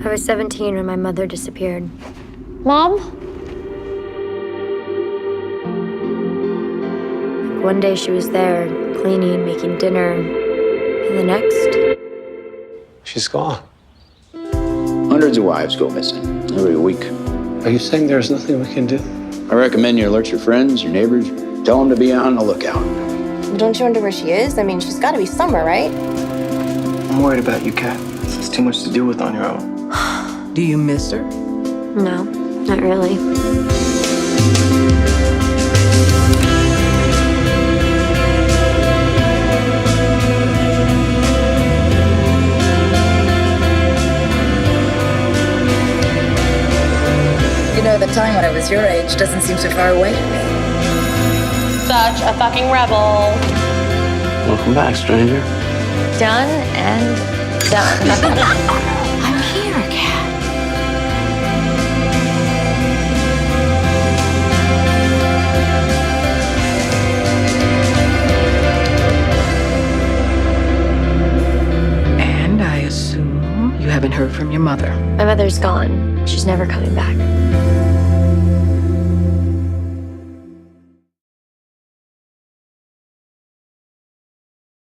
I was 17 when my mother disappeared. Mom? One day she was there, cleaning, making dinner, and the next... She's gone. Hundreds of wives go missing every week. Are you saying there's nothing we can do? I recommend you alert your friends, your neighbors, tell them to be on the lookout. Don't you wonder where she is? I mean, she's got to be somewhere, right? I'm worried about you, Kat. This is too much to deal with on your own. Do you miss her? No, not really. You know, the time when I was your age doesn't seem so far away to me. Such a fucking rebel. Welcome back, stranger. Done and done. I'm here, Kat. And I assume you haven't heard from your mother. My mother's gone. She's never coming back.